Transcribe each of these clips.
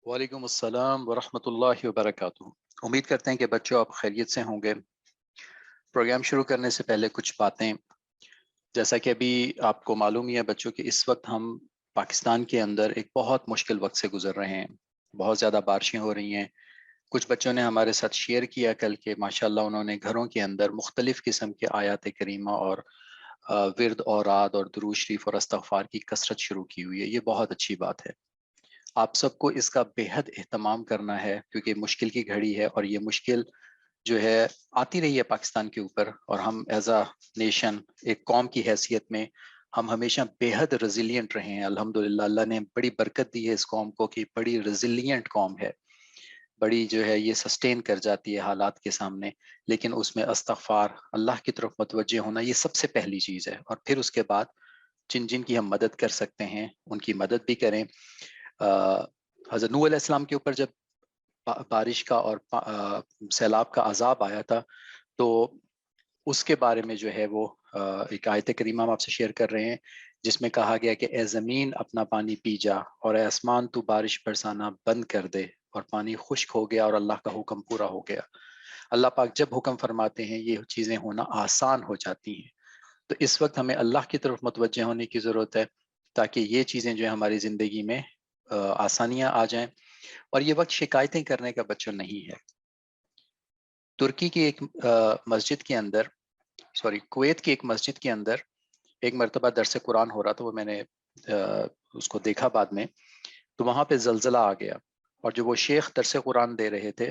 وعلیکم السلام ورحمۃ اللہ وبرکاتہ۔ امید کرتے ہیں کہ بچوں آپ خیریت سے ہوں گے۔ پروگرام شروع کرنے سے پہلے کچھ باتیں، جیسا کہ ابھی آپ کو معلوم ہی ہے بچوں کہ اس وقت ہم پاکستان کے اندر ایک بہت مشکل وقت سے گزر رہے ہیں۔ بہت زیادہ بارشیں ہو رہی ہیں۔ کچھ بچوں نے ہمارے ساتھ شیئر کیا کل کہ ماشاءاللہ انہوں نے گھروں کے اندر مختلف قسم کے آیات کریمہ اور ورد اور رات اور درود شریف اور استغفار کی کثرت شروع کی ہوئی ہے۔ یہ بہت اچھی بات ہے۔ آپ سب کو اس کا بے حد اہتمام کرنا ہے، کیونکہ مشکل کی گھڑی ہے اور یہ مشکل جو ہے آتی رہی ہے پاکستان کے اوپر، اور ہم ایز اے نیشن، ایک قوم کی حیثیت میں ہم ہمیشہ بے حد ریزیلینٹ رہے ہیں۔ الحمدللہ اللہ نے بڑی برکت دی ہے اس قوم کو کہ بڑی ریزیلینٹ قوم ہے، بڑی جو ہے یہ سسٹین کر جاتی ہے حالات کے سامنے۔ لیکن اس میں استغفار، اللہ کی طرف متوجہ ہونا، یہ سب سے پہلی چیز ہے، اور پھر اس کے بعد جن جن کی ہم مدد کر سکتے ہیں ان کی مدد بھی کریں۔ حضرت نوح علیہ السلام کے اوپر جب بارش کا اور سیلاب کا عذاب آیا تھا، تو اس کے بارے میں جو ہے وہ ایک آیت کریمہ ہم آپ سے شیئر کر رہے ہیں، جس میں کہا گیا کہ اے زمین اپنا پانی پی جا، اور اے آسمان تو بارش برسانا بند کر دے، اور پانی خشک ہو گیا اور اللہ کا حکم پورا ہو گیا۔ اللہ پاک جب حکم فرماتے ہیں یہ چیزیں ہونا آسان ہو جاتی ہیں۔ تو اس وقت ہمیں اللہ کی طرف متوجہ ہونے کی ضرورت ہے، تاکہ یہ چیزیں جو ہے ہماری زندگی میں آسانیاں آ جائیں، اور یہ وقت شکایتیں کرنے کا بچوں نہیں ہے۔ ترکی کی ایک مسجد کے اندر، کویت کی ایک مسجد کے اندر ایک مرتبہ درس قرآن ہو رہا تھا، وہ میں نے اس کو دیکھا بعد میں، تو وہاں پہ زلزلہ آ گیا، اور جو وہ شیخ درس قرآن دے رہے تھے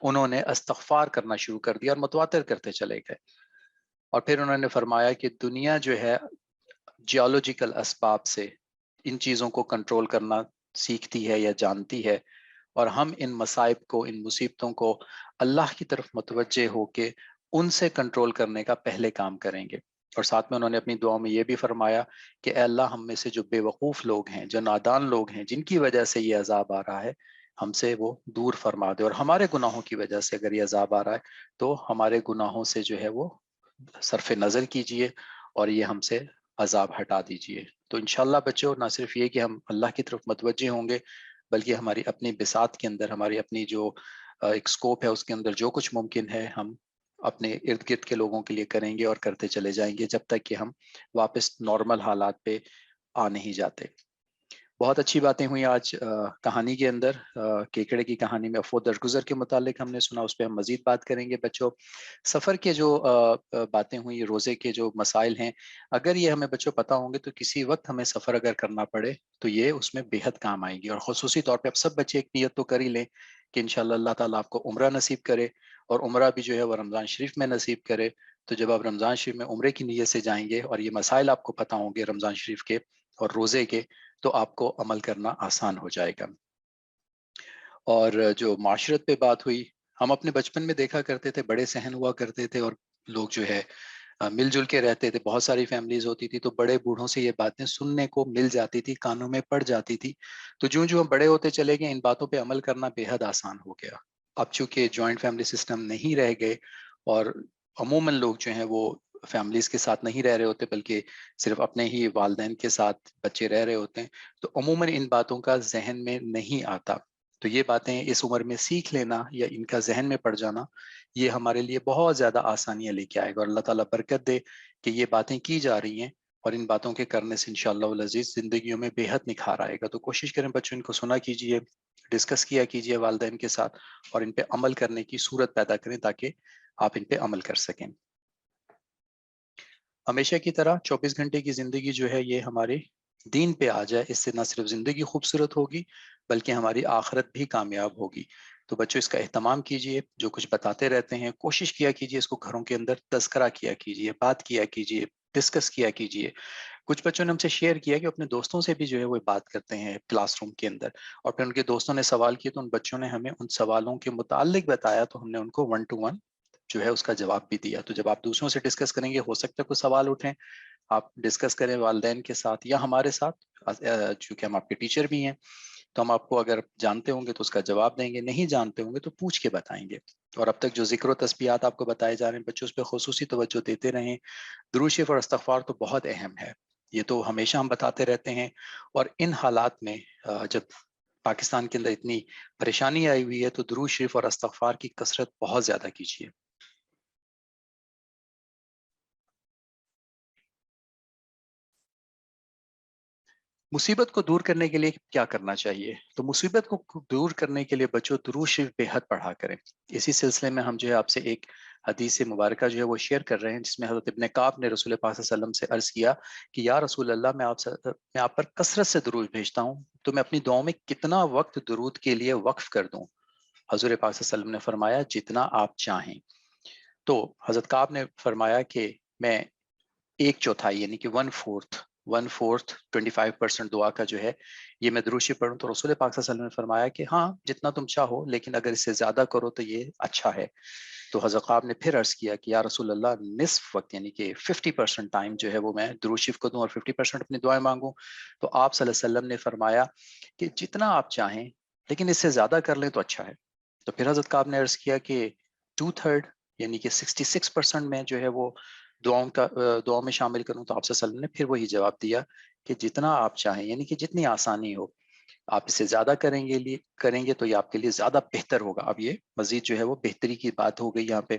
انہوں نے استغفار کرنا شروع کر دیا اور متواتر کرتے چلے گئے، اور پھر انہوں نے فرمایا کہ دنیا جو ہے جیولوجیکل اسباب سے ان چیزوں کو کنٹرول کرنا سیکھتی ہے یا جانتی ہے، اور ہم ان مصائب کو، ان مصیبتوں کو اللہ کی طرف متوجہ ہو کے ان سے کنٹرول کرنے کا پہلے کام کریں گے۔ اور ساتھ میں انہوں نے اپنی دعاؤں میں یہ بھی فرمایا کہ اے اللہ، ہم میں سے جو بے وقوف لوگ ہیں، جو نادان لوگ ہیں، جن کی وجہ سے یہ عذاب آ رہا ہے، ہم سے وہ دور فرما دے، اور ہمارے گناہوں کی وجہ سے اگر یہ عذاب آ رہا ہے تو ہمارے گناہوں سے جو ہے وہ صرف نظر کیجئے اور یہ ہم سے عذاب ہٹا دیجئے۔ تو انشاءاللہ بچوں، نہ صرف یہ کہ ہم اللہ کی طرف متوجہ ہوں گے، بلکہ ہماری اپنی بساط کے اندر، ہماری اپنی جو ایک سکوپ ہے اس کے اندر جو کچھ ممکن ہے ہم اپنے ارد گرد کے لوگوں کے لیے کریں گے اور کرتے چلے جائیں گے، جب تک کہ ہم واپس نارمل حالات پہ آ نہیں جاتے۔ بہت اچھی باتیں ہوئی آج کہانی کے اندر۔ کیکڑے کی کہانی میں افو درگزر کے متعلق ہم نے سنا، اس پہ ہم مزید بات کریں گے بچوں۔ سفر کے جو باتیں ہوئی، روزے کے جو مسائل ہیں، اگر یہ ہمیں بچوں پتہ ہوں گے تو کسی وقت ہمیں سفر اگر کرنا پڑے تو یہ اس میں بے حد کام آئیں گی، اور خصوصی طور پہ اب سب بچے ایک نیت تو کر ہی لیں کہ انشاءاللہ اللہ تعالیٰ آپ کو عمرہ نصیب کرے، اور عمرہ بھی جو ہے وہ رمضان شریف میں نصیب کرے۔ تو جب آپ رمضان شریف میں عمرے کی نیت سے جائیں گے اور یہ مسائل آپ کو پتہ ہوں گے رمضان شریف کے اور روزے کے، تو آپ کو عمل کرنا آسان ہو جائے گا۔ اور جو معاشرت پہ بات ہوئی، ہم اپنے بچپن میں دیکھا کرتے تھے بڑے صحن ہوا کرتے تھے، اور لوگ جو ہے مل جل کے رہتے تھے، بہت ساری فیملیز ہوتی تھی، تو بڑے بوڑھوں سے یہ باتیں سننے کو مل جاتی تھی، کانوں میں پڑ جاتی تھی۔ تو جو جو ہم بڑے ہوتے چلے گئے ان باتوں پہ عمل کرنا بے حد آسان ہو گیا۔ اب چونکہ جوائنٹ فیملی سسٹم نہیں رہ گئے، اور عموماً لوگ جو ہیں وہ فیملیز کے ساتھ نہیں رہ رہے ہوتے، بلکہ صرف اپنے ہی والدین کے ساتھ بچے رہ رہے ہوتے ہیں، تو عموماً ان باتوں کا ذہن میں نہیں آتا۔ تو یہ باتیں اس عمر میں سیکھ لینا یا ان کا ذہن میں پڑ جانا، یہ ہمارے لیے بہت زیادہ آسانیاں لے کے آئے گا، اور اللہ تعالیٰ برکت دے کہ یہ باتیں کی جا رہی ہیں، اور ان باتوں کے کرنے سے انشاءاللہ العزیز زندگیوں میں بے حد نکھار آئے گا۔ تو کوشش کریں بچوں ان کو سنا کیجئے، ڈسکس کیا کیجئے والدین کے ساتھ، اور ان پہ عمل کرنے کی صورت پیدا کریں تاکہ آپ ان پہ عمل کر سکیں۔ ہمیشہ کی طرح 24 گھنٹے کی زندگی جو ہے یہ ہمارے دین پہ آ جائے، اس سے نہ صرف زندگی خوبصورت ہوگی بلکہ ہماری آخرت بھی کامیاب ہوگی۔ تو بچوں اس کا اہتمام کیجئے، جو کچھ بتاتے رہتے ہیں کوشش کیا کیجئے اس کو گھروں کے اندر تذکرہ کیا کیجئے، بات کیا کیجئے، ڈسکس کیا کیجئے۔ کچھ بچوں نے ہم سے شیئر کیا کہ اپنے دوستوں سے بھی جو ہے وہ بات کرتے ہیں کلاس روم کے اندر، اور پھر ان کے دوستوں نے سوال کیے تو ان بچوں نے ہمیں ان سوالوں کے متعلق بتایا، تو ہم نے ان کو 1 to 1 جو ہے اس کا جواب بھی دیا۔ تو جب آپ دوسروں سے ڈسکس کریں گے، ہو سکتا ہے کوئی سوال اٹھیں، آپ ڈسکس کریں والدین کے ساتھ یا ہمارے ساتھ، چونکہ ہم آپ کے ٹیچر بھی ہیں تو ہم آپ کو اگر جانتے ہوں گے تو اس کا جواب دیں گے، نہیں جانتے ہوں گے تو پوچھ کے بتائیں گے۔ اور اب تک جو ذکر و تسبیحات آپ کو بتائے جا رہے ہیں بچوں، اس پہ خصوصی توجہ دیتے رہیں۔ درود شریف اور استغفار تو بہت اہم ہے، یہ تو ہمیشہ ہم بتاتے رہتے ہیں، اور ان حالات میں جب پاکستان کے اندر اتنی پریشانی آئی ہوئی ہے تو درود شریف اور استغفار کی کثرت بہت زیادہ کیجیے. مصیبت کو دور کرنے کے لیے کیا کرنا چاہیے؟ تو مصیبت کو دور کرنے کے لیے بچوں درود شریف بے حد پڑھا کریں. اسی سلسلے میں ہم جو ہے آپ سے ایک حدیث مبارکہ جو ہے وہ شیئر کر رہے ہیں، جس میں حضرت ابن کعب نے رسول پاک صلی اللہ علیہ وسلم سے عرض کیا کہ یا رسول اللہ، میں آپ پر کثرت سے درود بھیجتا ہوں، تو میں اپنی دعاؤں میں کتنا وقت درود کے لیے وقف کر دوں؟ حضور پاک صلی اللہ علیہ وسلم نے فرمایا جتنا آپ چاہیں. تو حضرت کعب نے فرمایا کہ میں ایک چوتھائی یعنی کہ 1/4 25% دعا کا جو ہے یہ میں درود شریف پڑھوں. تو رسول پاک صلی اللہ علیہ وسلم نے فرمایا کہ ہاں جتنا تم چاہو، لیکن اگر اس سے زیادہ کرو تو یہ اچھا ہے. تو حضرت خواب نے پھر عرض کیا کہ یا رسول اللہ، نصف وقت یعنی کہ 50% ٹائم جو ہے وہ میں درود شریف کو دوں اور 50% اپنی دعائیں مانگوں. تو آپ صلی اللہ علیہ وسلم نے فرمایا کہ جتنا آپ چاہیں، لیکن اس سے زیادہ کر لیں تو اچھا ہے. تو پھر حضرت خواب نے عرض کیا کہ 2/3 یعنی کہ 66% میں جو ہے وہ دعاؤں میں شامل کروں. تو آپ صلی اللہ علیہ وسلم نے پھر وہی جواب دیا کہ جتنا آپ چاہیں، یعنی کہ جتنی آسانی ہو، آپ اس سے زیادہ کریں گے تو یہ آپ کے لیے زیادہ بہتر ہوگا. اب یہ مزید جو ہے وہ بہتری کی بات ہو گئی یہاں پہ.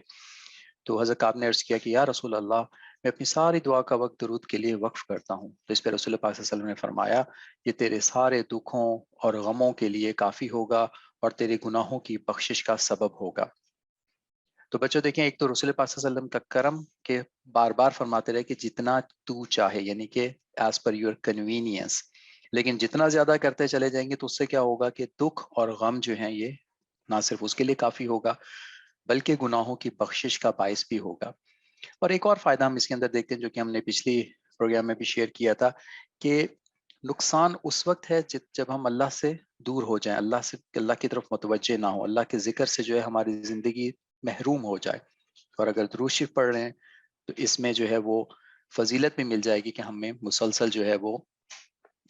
تو حضرت کعب نے عرض کیا کہ یا رسول اللہ، میں اپنی ساری دعا کا وقت درود کے لیے وقف کرتا ہوں. تو اس پہ رسول پاک صلی اللہ علیہ وسلم نے فرمایا یہ تیرے سارے دکھوں اور غموں کے لیے کافی ہوگا اور تیرے گناہوں کی بخشش کا سبب ہوگا. تو بچوں دیکھیں، ایک تو رسول پاک صلی اللہ علیہ وسلم کا کرم کہ بار بار فرماتے رہے کہ جتنا تو چاہے، یعنی کہ ایز پر یور کنوینئنس. لیکن جتنا زیادہ کرتے چلے جائیں گے تو اس سے کیا ہوگا کہ دکھ اور غم جو ہیں یہ نہ صرف اس کے لیے کافی ہوگا بلکہ گناہوں کی بخشش کا باعث بھی ہوگا. اور ایک اور فائدہ ہم اس کے اندر دیکھتے ہیں جو کہ ہم نے پچھلی پروگرام میں بھی شیئر کیا تھا کہ نقصان اس وقت ہے جب ہم اللہ سے دور ہو جائیں، اللہ کی طرف متوجہ نہ ہو، اللہ کے ذکر سے جو ہے ہماری زندگی محروم ہو جائے. اور اگر درود شریف پڑھ رہے ہیں تو اس میں جو ہے وہ فضیلت بھی مل جائے گی کہ ہمیں مسلسل جو ہے وہ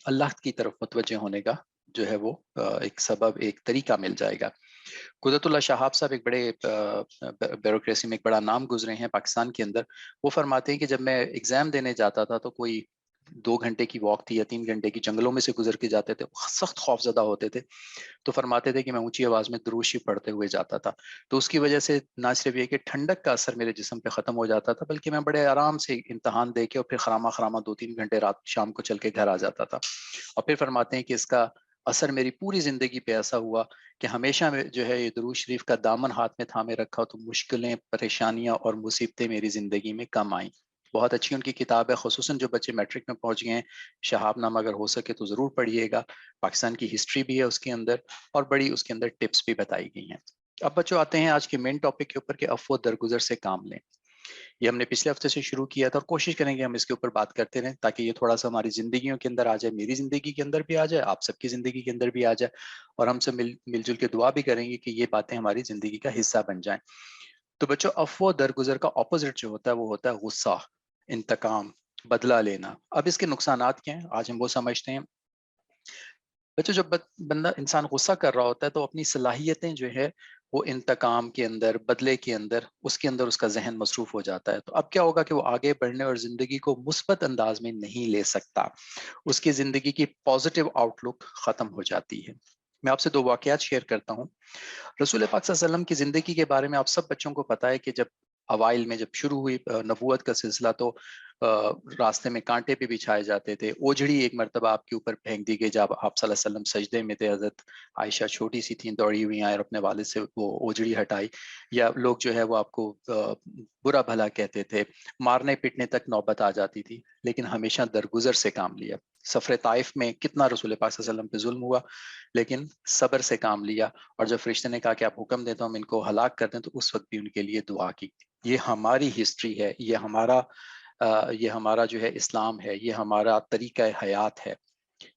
اللہ کی طرف متوجہ ہونے کا جو ہے وہ ایک سبب، ایک طریقہ مل جائے گا. قدرت اللہ شہاب صاحب ایک بڑے بیوروکریسی میں ایک بڑا نام گزرے ہیں پاکستان کے اندر. وہ فرماتے ہیں کہ جب میں ایگزام دینے جاتا تھا تو کوئی 2 گھنٹے کی واک تھی یا 3 گھنٹے کی، جنگلوں میں سے گزر کے جاتے تھے، سخت خوف زدہ ہوتے تھے. تو فرماتے تھے کہ میں اونچی آواز میں درود شریف پڑھتے ہوئے جاتا تھا. تو اس کی وجہ سے نہ صرف یہ کہ ٹھنڈک کا اثر میرے جسم پہ ختم ہو جاتا تھا، بلکہ میں بڑے آرام سے امتحان دے کے اور پھر خراما خراما 2-3 گھنٹے رات شام کو چل کے گھر آ جاتا تھا. اور پھر فرماتے ہیں کہ اس کا اثر میری پوری زندگی پہ ایسا ہوا کہ ہمیشہ میں جو ہے یہ درود شریف کا دامن ہاتھ میں تھامے رکھا تو مشکلیں، پریشانیاں اور مصیبتیں میری زندگی میں کم آئیں. بہت اچھی ان کی کتاب ہے، خصوصاً جو بچے میٹرک میں پہنچ گئے ہیں. شہاب نامہ اگر ہو سکے تو ضرور پڑھیے گا. پاکستان کی ہسٹری بھی ہے اس کے اندر اور بڑی اس کے اندر ٹپس بھی بتائی گئی ہیں. اب بچوں آتے ہیں آج کے مین ٹاپک کے اوپر کہ عفو درگزر سے کام لیں. یہ ہم نے پچھلے ہفتے سے شروع کیا تھا اور کوشش کریں گے ہم اس کے اوپر بات کرتے رہیں تاکہ یہ تھوڑا سا ہماری زندگیوں کے اندر آ جائے، میری زندگی کے اندر بھی آ جائے، آپ سب کی زندگی کے اندر بھی آ جائے، اور ہم سب مل جل کے دعا بھی کریں گے کہ یہ باتیں ہماری زندگی کا حصہ بن جائیں. تو بچوں عفو درگزر کا اپوزٹ جو ہوتا ہے وہ ہوتا ہے غصہ، انتقام، بدلہ لینا. اب اس کے نقصانات کیا ہیں آج ہم وہ سمجھتے ہیں. بچوں جب بندہ انسان غصہ کر رہا ہوتا ہے تو اپنی صلاحیتیں جو ہے وہ انتقام کے اندر، بدلے کے اندر اس کا ذہن مصروف ہو جاتا ہے. تو اب کیا ہوگا کہ وہ آگے بڑھنے اور زندگی کو مثبت انداز میں نہیں لے سکتا، اس کی زندگی کی پازیٹیو آؤٹ لک ختم ہو جاتی ہے. میں آپ سے 2 واقعات شیئر کرتا ہوں. رسول پاک صلی اللہ علیہ وسلم کی زندگی کے بارے میں آپ سب بچوں کو پتا ہے کہ جب اوائل میں جب شروع ہوئی نبوت کا سلسلہ تو راستے میں کانٹے پہ بچھائے جاتے تھے. اوجھڑی ایک مرتبہ آپ کے اوپر پھینک دی گئی جب آپ صلی اللہ علیہ وسلم سجدے میں تھے. حضرت عائشہ چھوٹی سی تھیں، دوڑی ہوئی آئے اور اپنے والد سے وہ اوجھڑی ہٹائی. یا لوگ جو ہے وہ آپ کو برا بھلا کہتے تھے، مارنے پیٹنے تک نوبت آ جاتی تھی، لیکن ہمیشہ درگزر سے کام لیا. سفر طائف میں کتنا رسول پاک صلی اللہ علیہ وسلم پہ ظلم ہوا لیکن صبر سے کام لیا. اور جب فرشتے نے کہا کہ آپ حکم دیتا ہوں ہم ان کو ہلاک کر دیں تو اس وقت بھی ان کے لیے دعا کی. یہ ہماری ہسٹری ہے، یہ ہمارا جو ہے اسلام ہے، یہ ہمارا طریقہ حیات ہے.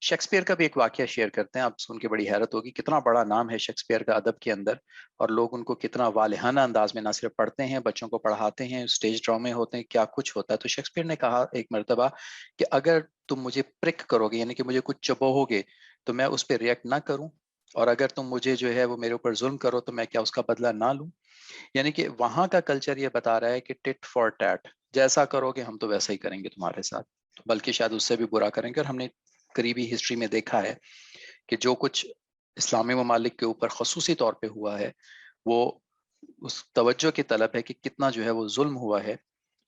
شیکسپیئر کا بھی ایک واقعہ شیئر کرتے ہیں، آپ سن کے بڑی حیرت ہوگی کتنا بڑا نام ہے شیکسپیئر کا ادب کے اندر، اور لوگ ان کو کتنا والہانہ انداز میں نہ صرف پڑھتے ہیں، بچوں کو پڑھاتے ہیں، اسٹیج ڈرامے ہوتے ہیں، کیا کچھ ہوتا ہے. تو شیکسپیئر نے کہا ایک مرتبہ کہ اگر تم مجھے پرک کرو گے، یعنی کہ مجھے کچھ چبو گے تو میں اس پہ ریئیکٹ نہ کروں، اور اگر تم مجھے جو ہے وہ میرے اوپر ظلم کرو تو میں کیا اس کا بدلہ نہ لوں. یعنی کہ وہاں کا کلچر یہ بتا رہا ہے کہ ٹٹ فار ٹیٹ، جیسا کرو گے ہم تو ویسا ہی کریں گے تمہارے ساتھ، بلکہ شاید اس سے بھی برا کریں گے. اور ہم نے قریبی ہسٹری میں دیکھا ہے کہ جو کچھ اسلامی ممالک کے اوپر خصوصی طور پہ ہوا ہے، وہ اس توجہ کی طلب ہے کہ کتنا جو ہے وہ ظلم ہوا ہے،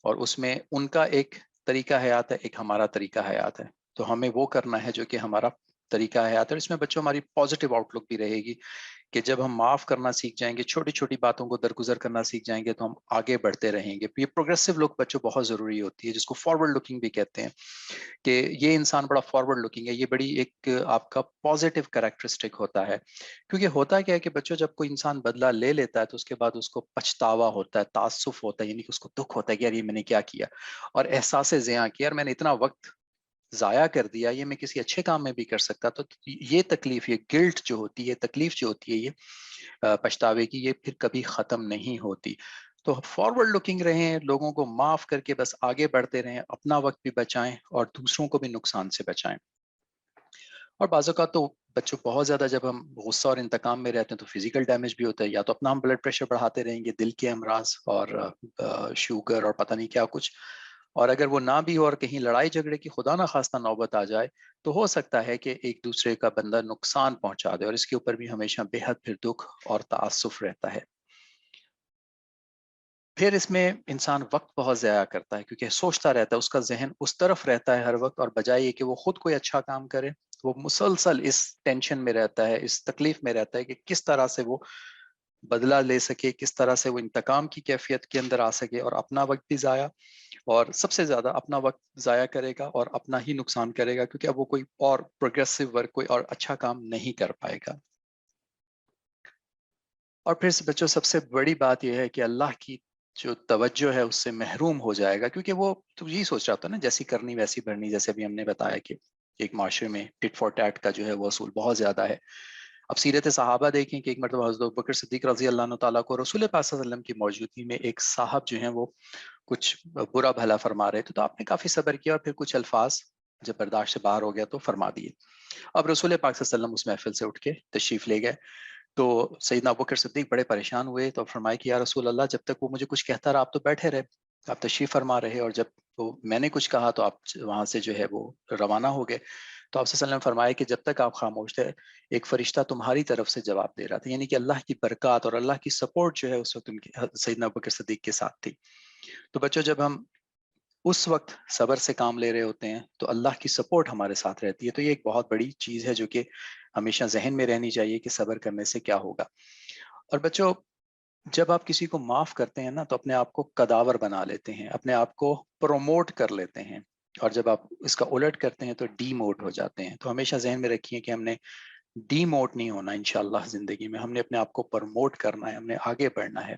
اور اس میں ان کا ایک طریقہ حیات ہے، ایک ہمارا طریقہ حیات ہے. تو ہمیں وہ کرنا ہے جو کہ ہمارا طریقہ حیات ہے. اور اس میں بچوں ہماری پازیٹیو آؤٹ لک بھی رہے گی کہ جب ہم معاف کرنا سیکھ جائیں گے، چھوٹی چھوٹی باتوں کو درگزر کرنا سیکھ جائیں گے، تو ہم آگے بڑھتے رہیں گے. یہ پروگریسو لک بچوں بہت ضروری ہوتی ہے، جس کو فارورڈ لکنگ بھی کہتے ہیں، کہ یہ انسان بڑا فارورڈ لکنگ ہے. یہ بڑی ایک آپ کا پازیٹیو کریکٹرسٹک ہوتا ہے. کیونکہ ہوتا کیا ہے کہ بچوں جب کوئی انسان بدلہ لے لیتا ہے تو اس کے بعد اس کو پچھتاوا ہوتا ہے، تعسف ہوتا ہے، یعنی کہ اس کو دکھ ہوتا ہے کہ یار یہ میں نے کیا کیا، اور احساس زیاں کیا، یار میں نے اتنا وقت ضائع کر دیا، یہ میں کسی اچھے کام میں بھی کر سکتا. تو یہ تکلیف، یہ گلٹ جو ہوتی ہے، تکلیف جو ہوتی ہے یہ پچھتاوے کی، یہ پھر کبھی ختم نہیں ہوتی. تو فارورڈ لکنگ رہیں، لوگوں کو معاف کر کے بس آگے بڑھتے رہیں، اپنا وقت بھی بچائیں اور دوسروں کو بھی نقصان سے بچائیں. اور بعض اوقات تو بچوں بہت زیادہ جب ہم غصہ اور انتقام میں رہتے ہیں تو فزیکل ڈیمیج بھی ہوتا ہے، یا تو اپنا ہم بلڈ پریشر بڑھاتے رہیں گے، دل کے امراض اور شوگر اور پتہ نہیں کیا کچھ. اور اگر وہ نہ بھی ہو اور کہیں لڑائی جھگڑے کی خدا نہ خواستہ نوبت آ جائے تو ہو سکتا ہے کہ ایک دوسرے کا بندہ نقصان پہنچا دے، اور اس کے اوپر بھی ہمیشہ بے حد پھر دکھ اور تعاسف رہتا ہے. پھر اس میں انسان وقت بہت ضائع کرتا ہے، کیونکہ سوچتا رہتا ہے، اس کا ذہن اس طرف رہتا ہے ہر وقت، اور بجائے یہ کہ وہ خود کوئی اچھا کام کرے، وہ مسلسل اس ٹینشن میں رہتا ہے، اس تکلیف میں رہتا ہے کہ کس طرح سے وہ بدلہ لے سکے، کس طرح سے وہ انتقام کی کیفیت کے اندر آ سکے، اور اپنا وقت بھی ضائع، اور سب سے زیادہ اپنا وقت ضائع کرے گا اور اپنا ہی نقصان کرے گا، کیونکہ اب وہ کوئی اور پروگریسو ورک، کوئی اور اچھا کام نہیں کر پائے گا. اور پھر سے بچوں سب سے بڑی بات یہ ہے کہ اللہ کی جو توجہ ہے اس سے محروم ہو جائے گا، کیونکہ وہ تو یہی سوچ رہا تھا نا، جیسی کرنی ویسی بھرنی، جیسے بھی ہم نے بتایا کہ ایک معاشرے میں ٹٹ فار ٹیٹ کا جو ہے وہ اصول بہت زیادہ ہے. اب سیرت صحابہ دیکھیں کہ ایک مرتبہ حضرت ابوبکر صدیق رضی اللہ عنہ تعالیٰ کو رسول پاک صلی اللہ علیہ وسلم کی موجودگی میں ایک صاحب جو ہیں وہ کچھ برا بھلا فرما رہے تھے، تو آپ نے کافی صبر کیا اور پھر کچھ الفاظ جب برداشت سے باہر ہو گیا تو فرما دیے. اب رسول پاک صلی اللہ علیہ وسلم اس محفل سے اٹھ کے تشریف لے گئے، تو سیدنا ابوبکر صدیق بڑے پریشان ہوئے، تو فرمائے کہ یا رسول اللہ، جب تک وہ مجھے کچھ کہتا رہا آپ تو بیٹھے رہے، آپ تشریف فرما رہے، اور جب میں نے کچھ کہا تو آپ وہاں سے جو ہے وہ روانہ ہو گئے. تو آپ صلی اللہ علیہ وسلم نے فرمایا کہ جب تک آپ خاموش تھے ایک فرشتہ تمہاری طرف سے جواب دے رہا تھا، یعنی کہ اللہ کی برکات اور اللہ کی سپورٹ جو ہے اس وقت ان کی سیدنا ابوبکر صدیق کے ساتھ تھی. تو بچوں جب ہم اس وقت صبر سے کام لے رہے ہوتے ہیں تو اللہ کی سپورٹ ہمارے ساتھ رہتی ہے. تو یہ ایک بہت بڑی چیز ہے جو کہ ہمیشہ ذہن میں رہنی چاہیے کہ صبر کرنے سے کیا ہوگا. اور بچوں جب آپ کسی کو معاف کرتے ہیں نا تو اپنے آپ کو قداور بنا لیتے ہیں، اپنے آپ کو پروموٹ کر لیتے ہیں، اور جب آپ اس کا الٹ کرتے ہیں تو ڈی موٹ ہو جاتے ہیں. تو ہمیشہ ذہن میں رکھیے کہ ہم نے ڈی موٹ نہیں ہونا انشاءاللہ زندگی میں، ہم نے اپنے آپ کو پروموٹ کرنا ہے، ہم نے آگے بڑھنا ہے.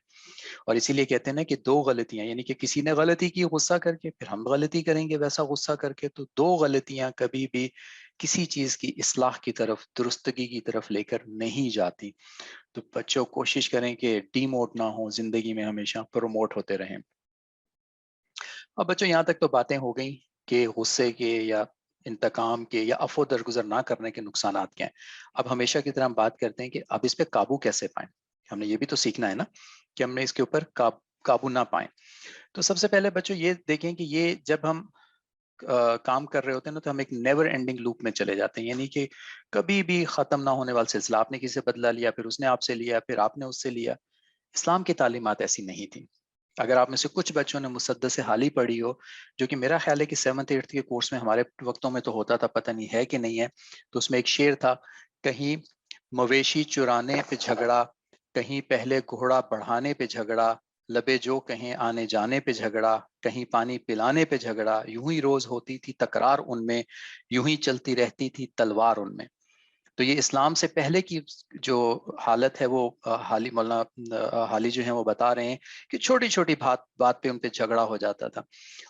اور اسی لیے کہتے ہیں نا کہ دو غلطیاں، یعنی کہ کسی نے غلطی کی غصہ کر کے، پھر ہم غلطی کریں گے ویسا غصہ کر کے، تو دو غلطیاں کبھی بھی کسی چیز کی اصلاح کی طرف، درستگی کی طرف لے کر نہیں جاتی. تو بچوں کوشش کریں کہ ڈی موٹ نہ ہو، زندگی میں ہمیشہ پروموٹ ہوتے رہیں. اب بچوں یہاں تک تو باتیں ہو گئیں کہ غصے کے یا انتقام کے یا عفو درگزر نہ کرنے کے نقصانات کیا ہیں. اب ہمیشہ کی طرح ہم بات کرتے ہیں کہ اب اس پہ قابو کیسے پائیں. ہم نے یہ بھی تو سیکھنا ہے نا کہ ہم نے اس کے اوپر قابو نہ پائیں. تو سب سے پہلے بچوں یہ دیکھیں کہ یہ جب ہم کام کر رہے ہوتے ہیں نا تو ہم ایک نیور اینڈنگ لوپ میں چلے جاتے ہیں، یعنی کہ کبھی بھی ختم نہ ہونے والا سلسلہ. آپ نے کسی سے بدلہ لیا، پھر اس نے آپ سے لیا، پھر آپ نے اس سے لیا. اسلام کی تعلیمات ایسی نہیں تھی. اگر آپ میں سے کچھ بچوں نے مسدس حالی پڑھی ہو، جو کہ میرا خیال ہے کہ 7th 8th کے کورس میں ہمارے وقتوں میں تو ہوتا تھا، پتہ نہیں ہے کہ نہیں ہے، تو اس میں ایک شعر تھا، کہیں مویشی چرانے پہ جھگڑا، کہیں پہلے گھوڑا بڑھانے پہ جھگڑا، لبے جو کہیں آنے جانے پہ جھگڑا، کہیں پانی پلانے پہ جھگڑا، یوں ہی روز ہوتی تھی تکرار ان میں، یوں ہی چلتی رہتی تھی تلوار ان میں. تو یہ اسلام سے پہلے کی جو حالت ہے وہ حالی مولانا حالی جو ہیں وہ بتا رہے ہیں کہ چھوٹی چھوٹی بات پہ ان پہ جھگڑا ہو جاتا تھا،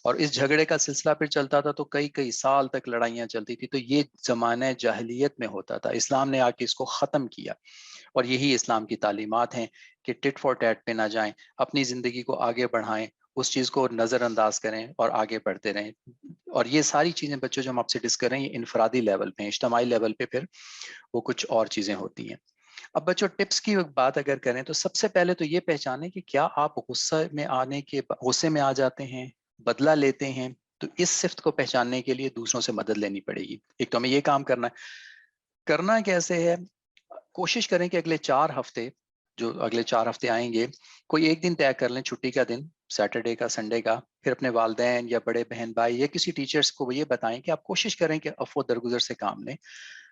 اور اس جھگڑے کا سلسلہ پھر چلتا تھا تو کئی کئی سال تک لڑائیاں چلتی تھی. تو یہ زمانہ جاہلیت میں ہوتا تھا. اسلام نے آ کے اس کو ختم کیا، اور یہی اسلام کی تعلیمات ہیں کہ ٹٹ فار ٹیٹ پہ نہ جائیں، اپنی زندگی کو آگے بڑھائیں، اس چیز کو نظر انداز کریں اور آگے بڑھتے رہیں. اور یہ ساری چیزیں بچوں جو ہم آپ سے ڈسکس کر رہے ہیں یہ انفرادی لیول پہ، اجتماعی لیول پہ پھر وہ کچھ اور چیزیں ہوتی ہیں. اب بچوں ٹپس کی بات اگر کریں تو سب سے پہلے تو یہ پہچانیں کہ کیا آپ غصے میں آ جاتے ہیں، بدلہ لیتے ہیں. تو اس صفت کو پہچاننے کے لیے دوسروں سے مدد لینی پڑے گی. ایک تو ہمیں یہ کام کرنا ہے. کرنا کیسے ہے؟ کوشش کریں کہ اگلے 4 ہفتے جو اگلے 4 ہفتے آئیں گے، کوئی ایک دن طے کر لیں چھٹی کا دن، سیٹرڈے کا، سنڈے کا، پھر اپنے والدین یا بڑے بہن بھائی یا کسی ٹیچرز کو یہ بتائیں کہ آپ کوشش کریں کہ عفو درگزر سے کام لیں.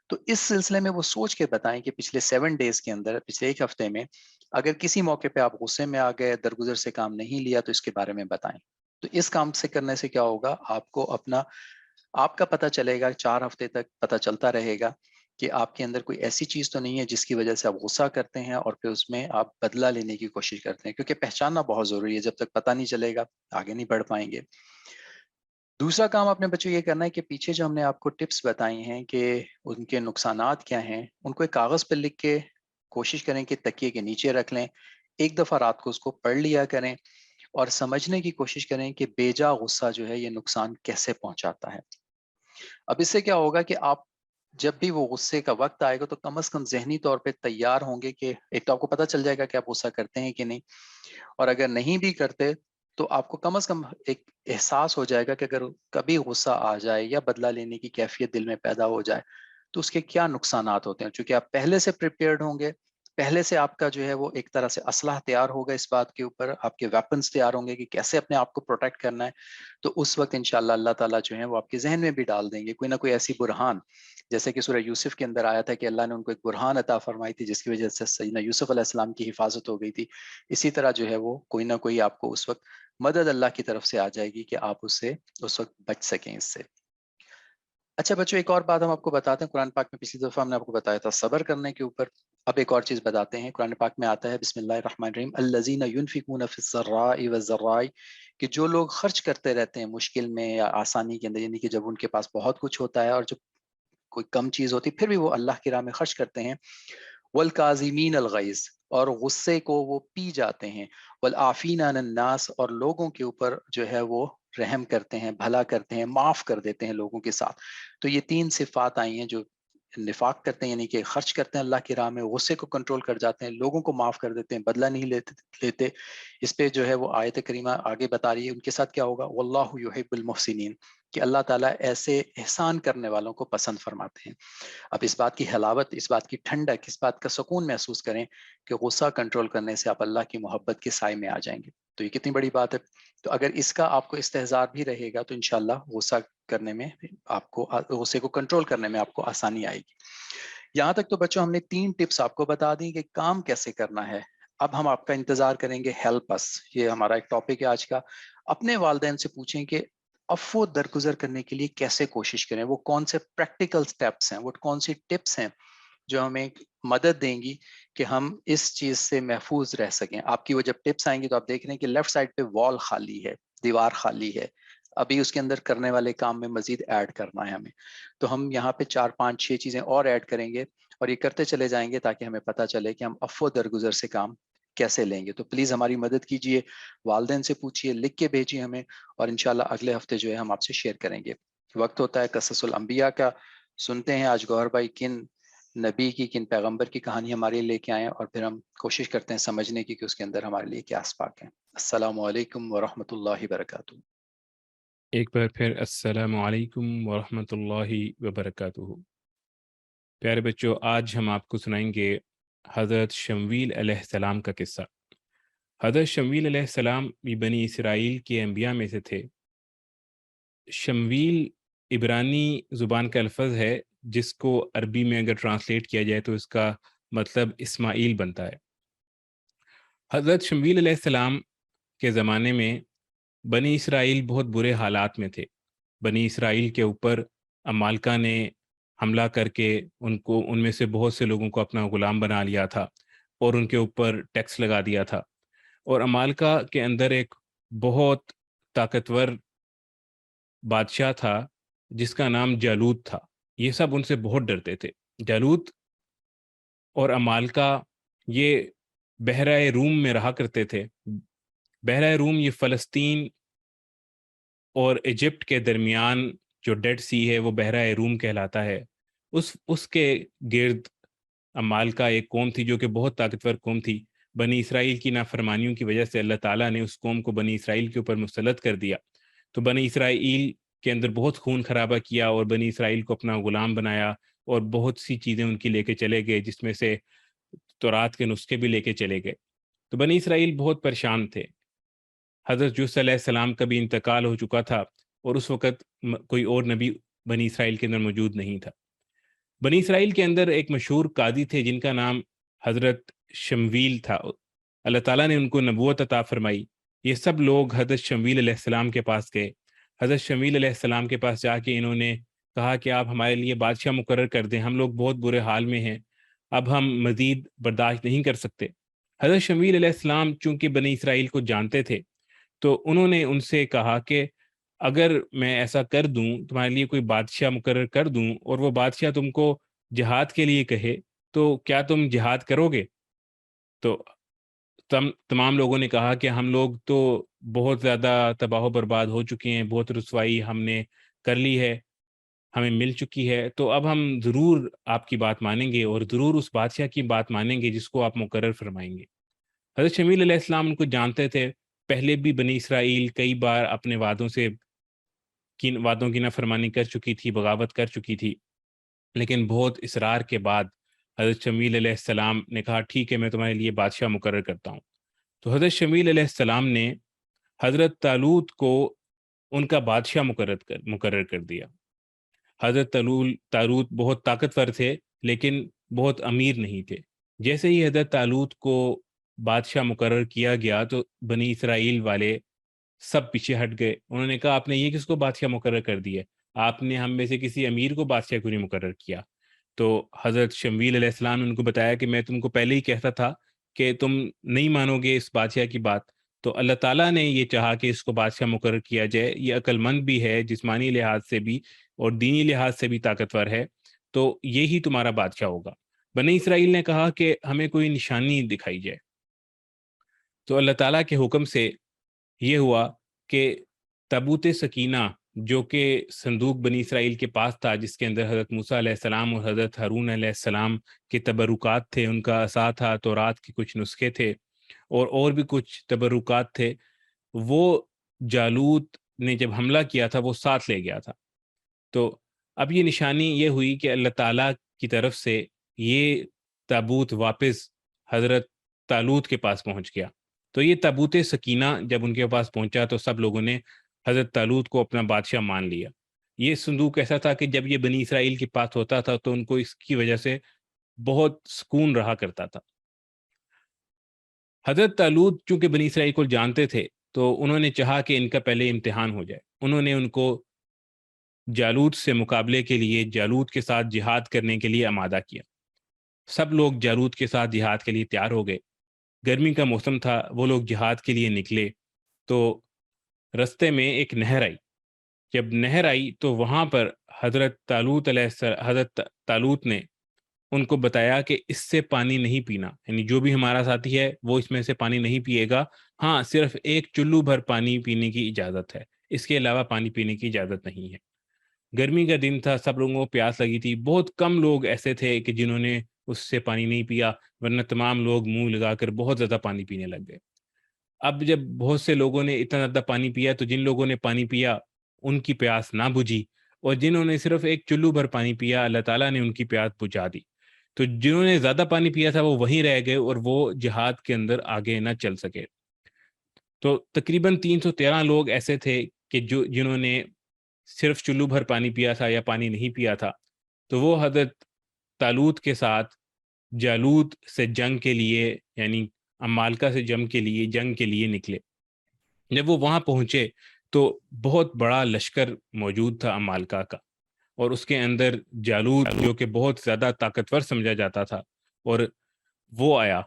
تو اس سلسلے میں وہ سوچ کے بتائیں کہ پچھلے 7 ڈیز کے اندر، پچھلے ایک ہفتے میں اگر کسی موقع پہ آپ غصے میں آ گئے، درگزر سے کام نہیں لیا، تو اس کے بارے میں بتائیں. تو اس کام سے کرنے سے کیا ہوگا، آپ کو اپنا آپ کا پتہ چلے گا، 4 ہفتے تک پتہ چلتا رہے گا کہ آپ کے اندر کوئی ایسی چیز تو نہیں ہے جس کی وجہ سے آپ غصہ کرتے ہیں اور پھر اس میں آپ بدلہ لینے کی کوشش کرتے ہیں، کیونکہ پہچاننا بہت ضروری ہے. جب تک پتہ نہیں چلے گا آگے نہیں بڑھ پائیں گے. دوسرا کام اپنے بچوں یہ کرنا ہے کہ پیچھے جو ہم نے آپ کو ٹپس بتائی ہیں کہ ان کے نقصانات کیا ہیں، ان کو ایک کاغذ پر لکھ کے کوشش کریں کہ تکیے کے نیچے رکھ لیں. ایک دفعہ رات کو اس کو پڑھ لیا کریں اور سمجھنے کی کوشش کریں کہ بیجا غصہ جو ہے یہ نقصان کیسے پہنچاتا ہے. اب اس سے کیا ہوگا کہ آپ جب بھی وہ غصے کا وقت آئے گا تو کم از کم ذہنی طور پہ تیار ہوں گے کہ ایک تو آپ کو پتہ چل جائے گا کہ آپ غصہ کرتے ہیں کہ نہیں، اور اگر نہیں بھی کرتے تو آپ کو کم از کم ایک احساس ہو جائے گا کہ اگر کبھی غصہ آ جائے یا بدلہ لینے کی کیفیت دل میں پیدا ہو جائے تو اس کے کیا نقصانات ہوتے ہیں. چونکہ آپ پہلے سے پریپیئرڈ ہوں گے، پہلے سے آپ کا جو ہے وہ ایک طرح سے اسلحہ تیار ہوگا، اس بات کے اوپر آپ کے ویپنز تیار ہوں گے کہ کیسے اپنے آپ کو پروٹیکٹ کرنا ہے. تو اس وقت انشاءاللہ اللہ تعالیٰ جو ہے وہ آپ کے ذہن میں بھی ڈال دیں گے کوئی نہ کوئی ایسی برہان، جیسے کہ سورہ یوسف کے اندر آیا تھا کہ اللہ نے ان کو ایک برہان عطا فرمائی تھی جس کی وجہ سے سیدنا یوسف علیہ السلام کی حفاظت ہو گئی تھی. اسی طرح جو ہے وہ کوئی نہ کوئی آپ کو اس وقت مدد اللہ کی طرف سے آ جائے گی کہ آپ اس سے اس وقت بچ سکیں اس سے. اچھا بچوں، ایک اور بات ہم آپ کو بتاتے ہیں. قرآن پاک میں پچھلی دفعہ ہم نے آپ کو بتایا تھا صبر کرنے کے اوپر. اب ایک اور چیز بتاتے ہیں. قرآن پاک میں آتا ہے بسم اللہ الرحمن الرحیم الذین ینفقون فی السراء والضراء، کہ جو لوگ خرچ کرتے رہتے ہیں مشکل میں یا آسانی کے اندر، یعنی کہ جب ان کے پاس بہت کچھ ہوتا ہے اور جب کوئی کم چیز ہوتی پھر بھی وہ اللہ کی راہ میں خرچ کرتے ہیں. والکاظمین الغیظ، اور غصے کو وہ پی جاتے ہیں. والعافین عن الناس، اور لوگوں کے اوپر جو ہے وہ رحم کرتے ہیں، بھلا کرتے ہیں، معاف کر دیتے ہیں لوگوں کے ساتھ. تو یہ 3 صفات آئی ہیں جو نفاق کرتے ہیں، یعنی کہ خرچ کرتے ہیں اللہ کی راہ میں، غصے کو کنٹرول کر جاتے ہیں، لوگوں کو معاف کر دیتے ہیں، بدلہ نہیں لیتے. اس پہ جو ہے وہ آیت کریمہ آگے بتا رہی ہے ان کے ساتھ کیا ہوگا. واللہ یحب المحسنین، کہ اللہ تعالیٰ ایسے احسان کرنے والوں کو پسند فرماتے ہیں. اب اس بات کی حلاوت، اس بات کی ٹھنڈک، اس بات کا سکون محسوس کریں کہ غصہ کنٹرول کرنے سے آپ اللہ کی محبت کے سائے میں آ جائیں گے. تو یہ کتنی بڑی بات ہے. تو اگر اس کا آپ کو استحضار بھی رہے گا تو انشاءاللہ غصہ کرنے میں آپ کو، غصے کو کنٹرول کرنے میں آپ کو آسانی آئے گی. یہاں تک تو بچوں ہم نے 3 ٹپس آپ کو بتا دی کہ کام کیسے کرنا ہے. اب ہم آپ کا انتظار کریں گے ہیلپ اس، یہ ہمارا ایک ٹاپک ہے آج کا. اپنے والدین سے پوچھیں کہ عفو درگزر کرنے کے لیے کیسے کوشش کریں، وہ کون سے پریکٹیکل سٹیپس ہیں، وہ کون سی ٹپس ہیں جو ہمیں مدد دیں گی کہ ہم اس چیز سے محفوظ رہ سکیں. آپ کی وہ جب ٹپس آئیں گی تو آپ دیکھ رہے ہیں کہ لیفٹ سائڈ پہ وال خالی ہے، دیوار خالی ہے، ابھی اس کے اندر کرنے والے کام میں مزید ایڈ کرنا ہے ہمیں. تو ہم یہاں پہ 4 5 6 چیزیں اور ایڈ کریں گے اور یہ کرتے چلے جائیں گے تاکہ ہمیں پتہ چلے کہ ہم عفو درگزر سے کام کیسے لیں گے. تو پلیز ہماری مدد کیجئے، والدین سے پوچھئے، لکھ کے بھیجیے ہمیں، اور انشاءاللہ اگلے ہفتے جو ہے ہم آپ سے شیئر کریں گے. وقت ہوتا ہے قصص الانبیاء کا. سنتے ہیں آج گوہر بھائی کن نبی کی، کن پیغمبر کی کہانی ہمارے لے کے آئیں، اور پھر ہم کوشش کرتے ہیں سمجھنے کی کہ اس کے اندر ہمارے لیے کیا اسباق ہیں. السلام علیکم ورحمۃ اللہ وبرکاتہ. ایک بار پھر السلام علیکم ورحمۃ اللہ وبرکاتہ. پیارے بچوں، آج ہم آپ کو سنائیں گے حضرت شمویل علیہ السلام کا قصہ. حضرت شمویل علیہ السلام بھی بنی اسرائیل کے انبیاء میں سے تھے. شمویل عبرانی زبان کا لفظ ہے جس کو عربی میں اگر ٹرانسلیٹ کیا جائے تو اس کا مطلب اسماعیل بنتا ہے. حضرت شمویل علیہ السلام کے زمانے میں بنی اسرائیل بہت برے حالات میں تھے. بنی اسرائیل کے اوپر عمالقہ نے حملہ کر کے ان میں سے بہت سے لوگوں کو اپنا غلام بنا لیا تھا اور ان کے اوپر ٹیکس لگا دیا تھا. اور عمالقہ کے اندر ایک بہت طاقتور بادشاہ تھا جس کا نام جالوت تھا. یہ سب ان سے بہت ڈرتے تھے. جالوت اور عمالقہ یہ بحرہ روم میں رہا کرتے تھے. بحرہ روم یہ فلسطین اور ایجپٹ کے درمیان جو ڈیڈ سی ہے وہ بحرہ روم کہلاتا ہے. اس کے گرد عمالقہ ایک قوم تھی جو کہ بہت طاقتور قوم تھی. بنی اسرائیل کی نافرمانیوں کی وجہ سے اللہ تعالیٰ نے اس قوم کو بنی اسرائیل کے اوپر مسلط کر دیا. تو بنی اسرائیل کے اندر بہت خون خرابہ کیا اور بنی اسرائیل کو اپنا غلام بنایا اور بہت سی چیزیں ان کی لے کے چلے گئے، جس میں سے تورات کے نسخے بھی لے کے چلے گئے۔ تو بنی اسرائیل بہت پریشان تھے۔ حضرت یوسف علیہ السلام کا بھی انتقال ہو چکا تھا، اور اس وقت کوئی اور نبی بنی اسرائیل کے اندر موجود نہیں تھا۔ بنی اسرائیل کے اندر ایک مشہور قاضی تھے جن کا نام حضرت شمویل تھا۔ اللہ تعالیٰ نے ان کو نبوت عطا فرمائی۔ یہ سب لوگ حضرت شمویل علیہ السلام کے پاس گئے۔ حضرت شمویل علیہ السلام کے پاس جا کے انہوں نے کہا کہ آپ ہمارے لیے بادشاہ مقرر کر دیں، ہم لوگ بہت برے حال میں ہیں، اب ہم مزید برداشت نہیں کر سکتے۔ حضرت شمویل علیہ السلام چونکہ بنی اسرائیل کو جانتے تھے، تو انہوں نے ان سے کہا کہ اگر میں ایسا کر دوں، تمہارے لیے کوئی بادشاہ مقرر کر دوں، اور وہ بادشاہ تم کو جہاد کے لیے کہے، تو کیا تم جہاد کرو گے؟ تو تمام لوگوں نے کہا کہ ہم لوگ تو بہت زیادہ تباہ و برباد ہو چکے ہیں، بہت رسوائی ہم نے کر لی ہے، ہمیں مل چکی ہے، تو اب ہم ضرور آپ کی بات مانیں گے، اور ضرور اس بادشاہ کی بات مانیں گے جس کو آپ مقرر فرمائیں گے۔ حضرت شمویل علیہ السلام ان کو جانتے تھے، پہلے بھی بنی اسرائیل کئی بار اپنے وعدوں کی نافرمانی کر چکی تھی، بغاوت کر چکی تھی، لیکن بہت اصرار کے بعد حضرت شمویل علیہ السلام نے کہا ٹھیک ہے، میں تمہارے لیے بادشاہ مقرر کرتا ہوں۔ تو حضرت شمویل علیہ السلام نے حضرت طالوت کو ان کا بادشاہ مقرر کر دیا۔ حضرت طالوت بہت طاقتور تھے، لیکن بہت امیر نہیں تھے۔ جیسے ہی حضرت طالوت کو بادشاہ مقرر کیا گیا تو بنی اسرائیل والے سب پیچھے ہٹ گئے۔ انہوں نے کہا آپ نے یہ کس کو بادشاہ مقرر کر دیا؟ آپ نے ہم میں سے کسی امیر کو بادشاہ کیوں نہیں مقرر کیا؟ تو حضرت شمویل علیہ السلام نے ان کو بتایا کہ میں تم کو پہلے ہی کہتا تھا کہ تم نہیں مانو گے اس بادشاہ کی بات، تو اللہ تعالیٰ نے یہ چاہا کہ اس کو بادشاہ مقرر کیا جائے، یہ عقل مند بھی ہے، جسمانی لحاظ سے بھی اور دینی لحاظ سے بھی طاقتور ہے، تو یہی تمہارا بادشاہ ہوگا۔ بنی اسرائیل نے کہا کہ ہمیں کوئی نشانی دکھائی جائے۔ تو اللہ تعالیٰ کے حکم سے یہ ہوا کہ تابوت سکینہ جو کہ صندوق بنی اسرائیل کے پاس تھا، جس کے اندر حضرت موسیٰ علیہ السلام اور حضرت ہارون علیہ السلام کے تبرکات تھے، ان کا عصا تھا، تورات کے کچھ نسخے تھے، اور بھی کچھ تبرکات تھے، وہ جالوت نے جب حملہ کیا تھا وہ ساتھ لے گیا تھا۔ تو اب یہ نشانی یہ ہوئی کہ اللہ تعالیٰ کی طرف سے یہ تابوت واپس حضرت طالوت کے پاس پہنچ گیا۔ تو یہ تابوت سکینہ جب ان کے پاس پہنچا تو سب لوگوں نے حضرت طالوت کو اپنا بادشاہ مان لیا۔ یہ صندوق ایسا تھا کہ جب یہ بنی اسرائیل کے پاس ہوتا تھا تو ان کو اس کی وجہ سے بہت سکون رہا کرتا تھا۔ حضرت طالوت چونکہ بنی اسرائیل کو جانتے تھے تو انہوں نے چاہا کہ ان کا پہلے امتحان ہو جائے۔ انہوں نے ان کو جالوت سے مقابلے کے لیے، جالوت کے ساتھ جہاد کرنے کے لیے آمادہ کیا۔ سب لوگ جالوت کے ساتھ جہاد کے لیے تیار ہو گئے۔ گرمی کا موسم تھا، وہ لوگ جہاد کے لیے نکلے تو رستے میں ایک نہر آئی۔ جب نہر آئی تو وہاں پر حضرت طالوت نے ان کو بتایا کہ اس سے پانی نہیں پینا، یعنی جو بھی ہمارا ساتھی ہے وہ اس میں سے پانی نہیں پیے گا، ہاں صرف ایک چلو بھر پانی پینے کی اجازت ہے، اس کے علاوہ پانی پینے کی اجازت نہیں ہے۔ گرمی کا دن تھا، سب لوگوں کو پیاس لگی تھی، بہت کم لوگ ایسے تھے کہ جنہوں نے اس سے پانی نہیں پیا، ورنہ تمام لوگ منہ لگا کر بہت زیادہ پانی پینے لگ گئے۔ اب جب بہت سے لوگوں نے اتنا زیادہ پانی پیا تو جن لوگوں نے پانی پیا ان کی پیاس نہ بجھی، اور جنہوں نے صرف ایک چلو بھر پانی پیا اللہ تعالیٰ نے ان کی پیاس بجھا دی۔ تو جنہوں نے زیادہ پانی پیا تھا وہ وہیں رہ گئے اور وہ جہاد کے اندر آگے نہ چل سکے۔ تو تقریباً 313 لوگ ایسے تھے کہ جنہوں نے صرف چلو بھر پانی پیا تھا یا پانی نہیں پیا تھا، تو وہ حضرت طالوت کے ساتھ جالوت سے جنگ کے لیے، یعنی عمالقہ سے جنگ کے لیے نکلے۔ جب وہ وہاں پہنچے تو بہت بڑا لشکر موجود تھا عمالقہ کا، اور اس کے اندر جالوت جو کہ بہت زیادہ طاقتور سمجھا جاتا تھا، اور وہ آیا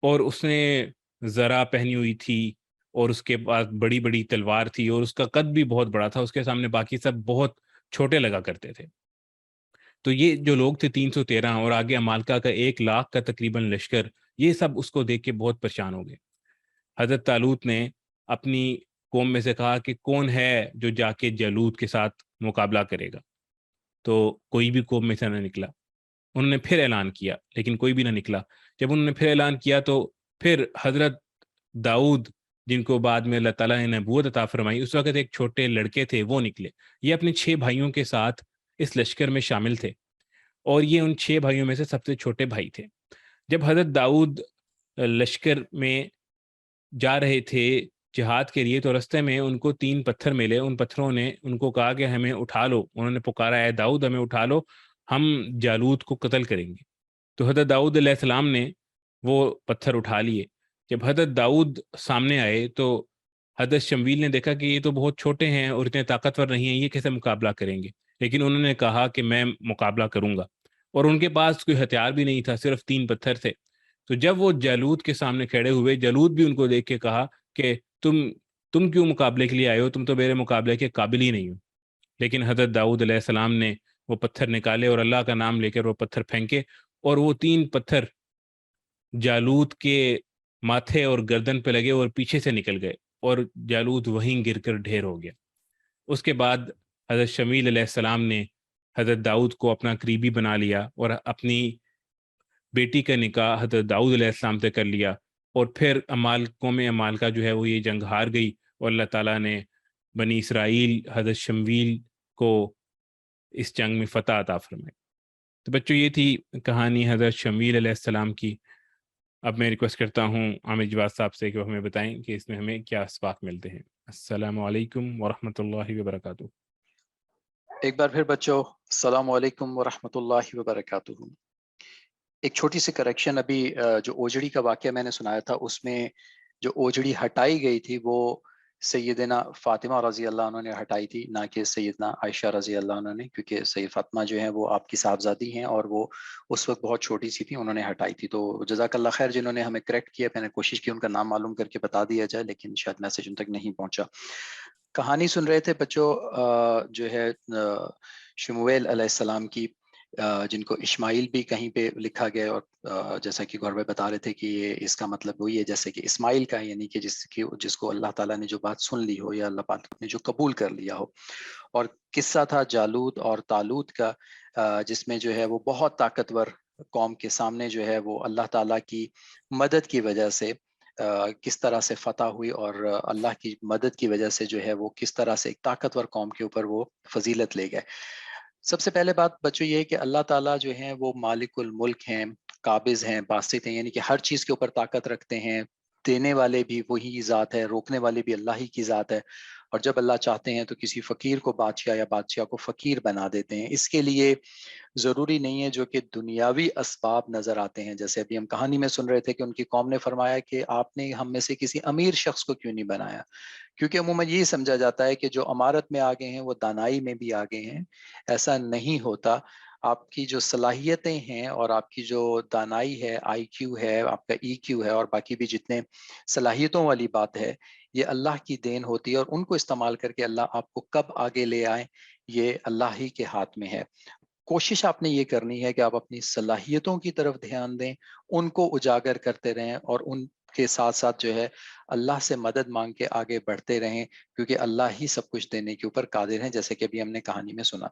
اور اس نے زرہ پہنی ہوئی تھی اور اس کے پاس بڑی بڑی تلوار تھی اور اس کا قد بھی بہت بڑا تھا، اس کے سامنے باقی سب بہت چھوٹے لگا کرتے تھے۔ تو یہ جو لوگ تھے 313 اور آگے عمالقہ کا 1,00,000 کا تقریباً لشکر، یہ سب اس کو دیکھ کے بہت پریشان ہو گئے۔ حضرت طالوت نے اپنی قوم میں سے کہا کہ کون ہے جو جا کے جالوت کے ساتھ مقابلہ کرے گا؟ تو کوئی بھی قوم میں سے نہ نکلا۔ انہوں نے پھر اعلان کیا لیکن کوئی بھی نہ نکلا۔ جب انہوں نے پھر اعلان کیا تو پھر حضرت داؤد، جن کو بعد میں اللہ تعالیٰ نے نبوت عطا فرمائی، اس وقت ایک چھوٹے لڑکے تھے، وہ نکلے۔ یہ اپنے 6 بھائیوں کے ساتھ اس لشکر میں شامل تھے۔ اور یہ ان 6 بھائیوں میں سے سب سے چھوٹے بھائی تھے۔ جب حضرت داؤد لشکر میں جا رہے تھے جہاد کے لیے تو رستے میں ان کو 3 پتھر ملے۔ ان پتھروں نے ان کو کہا کہ ہمیں اٹھا لو، انہوں نے پکارا اے داؤد ہمیں اٹھا لو، ہم جالوت کو قتل کریں گے۔ تو حضرت داؤد علیہ السلام نے وہ پتھر اٹھا لیے۔ جب حضرت داؤد سامنے آئے تو حضرت شمویل نے دیکھا کہ یہ تو بہت چھوٹے ہیں اور اتنے طاقتور نہیں ہیں، یہ کیسے مقابلہ کریں گے؟ لیکن انہوں نے کہا کہ میں مقابلہ کروں گا، اور ان کے پاس کوئی ہتھیار بھی نہیں تھا، صرف 3 پتھر تھے۔ تو جب وہ جالوت کے سامنے کھڑے ہوئے، جالوت بھی ان کو دیکھ کے کہا کہ تم کیوں مقابلے کے لیے آئے ہو؟ تم تو میرے مقابلے کے قابل ہی نہیں ہو۔ لیکن حضرت داؤد علیہ السلام نے وہ پتھر نکالے اور اللہ کا نام لے کر وہ پتھر پھینکے، اور وہ 3 پتھر جالوت کے ماتھے اور گردن پہ لگے اور پیچھے سے نکل گئے، اور جالوت وہیں گر کر ڈھیر ہو گیا۔ اس کے بعد حضرت شمیل علیہ السلام نے حضرت داؤد کو اپنا قریبی بنا لیا اور اپنی بیٹی کا نکاح حضرت داؤد علیہ السلام سے کر لیا، اور پھر قوم عمال کا جو ہے وہ یہ جنگ ہار گئی، اور اللہ تعالیٰ نے بنی اسرائیل حضرت شمویل کو اس جنگ میں فتح عطا فرمائی۔ تو بچوں یہ تھی کہانی حضرت شمویل علیہ السلام کی۔ اب میں ریکویسٹ کرتا ہوں عامر جواد صاحب سے کہ وہ ہمیں بتائیں کہ اس میں ہمیں کیا اسباق ملتے ہیں۔ السلام علیکم ورحمۃ اللہ وبرکاتہ۔ ایک بار پھر بچوں السلام علیکم ورحمۃ اللہ وبرکاتہ۔ ایک چھوٹی سی کریکشن، ابھی جو اوجڑی کا واقعہ میں نے سنایا تھا اس میں جو اوجڑی ہٹائی گئی تھی وہ سیدنا فاطمہ رضی اللہ عنہ نے ہٹائی تھی، نہ کہ سیدنا عائشہ رضی اللہ عنہ نے، کیونکہ سید فاطمہ جو ہیں وہ آپ کی صاحبزادی ہیں اور وہ اس وقت بہت چھوٹی سی تھی، انہوں نے ہٹائی تھی۔ تو جزاک اللہ خیر جنہوں نے ہمیں کریکٹ کیا، میں نے کوشش کی ان کا نام معلوم کر کے بتا دیا جائے، لیکن شاید میسج ان تک نہیں پہنچا۔ کہانی سن رہے تھے بچوں جو ہے شمویل علیہ السلام کی، جن کو اسماعیل بھی کہیں پہ لکھا گیا، اور جیسا کہ گور بھائی بتا رہے تھے کہ یہ اس کا مطلب وہی ہے جیسے کہ اسماعیل کا، یعنی کہ جس کو اللہ تعالیٰ نے جو بات سن لی ہو یا اللہ پاک نے جو قبول کر لیا ہو۔ اور قصہ تھا جالوت اور طالوت کا، جس میں جو ہے وہ بہت طاقتور قوم کے سامنے جو ہے وہ اللہ تعالیٰ کی مدد کی وجہ سے کس طرح سے فتح ہوئی، اور اللہ کی مدد کی وجہ سے جو ہے وہ کس طرح سے ایک طاقتور قوم کے اوپر وہ فضیلت لے گئے۔ سب سے پہلے بات بچوں یہ ہے کہ اللہ تعالیٰ جو ہیں وہ مالک الملک ہیں، قابض ہیں، باسط ہیں، یعنی کہ ہر چیز کے اوپر طاقت رکھتے ہیں، دینے والے بھی وہی ذات ہے، روکنے والے بھی اللہ ہی کی ذات ہے، اور جب اللہ چاہتے ہیں تو کسی فقیر کو بادشاہ یا بادشاہ کو فقیر بنا دیتے ہیں۔ اس کے لیے ضروری نہیں ہے جو کہ دنیاوی اسباب نظر آتے ہیں، جیسے ابھی ہم کہانی میں سن رہے تھے کہ ان کی قوم نے فرمایا کہ آپ نے ہم میں سے کسی امیر شخص کو کیوں نہیں بنایا، کیونکہ عموماً یہی سمجھا جاتا ہے کہ جو امارت میں آگے ہیں وہ دانائی میں بھی آگے ہیں۔ ایسا نہیں ہوتا۔ آپ کی جو صلاحیتیں ہیں اور آپ کی جو دانائی ہے، آئی کیو ہے، آپ کا ای کیو ہے، اور باقی بھی جتنے صلاحیتوں والی بات ہے، یہ اللہ کی دین ہوتی ہے، اور ان کو استعمال کر کے اللہ آپ کو کب آگے لے آئے یہ اللہ ہی کے ہاتھ میں ہے۔ کوشش آپ نے یہ کرنی ہے کہ آپ اپنی صلاحیتوں کی طرف دھیان دیں، ان کو اجاگر کرتے رہیں، اور ان کے ساتھ ساتھ جو ہے اللہ سے مدد مانگ کے آگے بڑھتے رہیں، کیونکہ اللہ ہی سب کچھ دینے کے اوپر قادر ہیں، جیسے کہ ابھی ہم نے کہانی میں سنا۔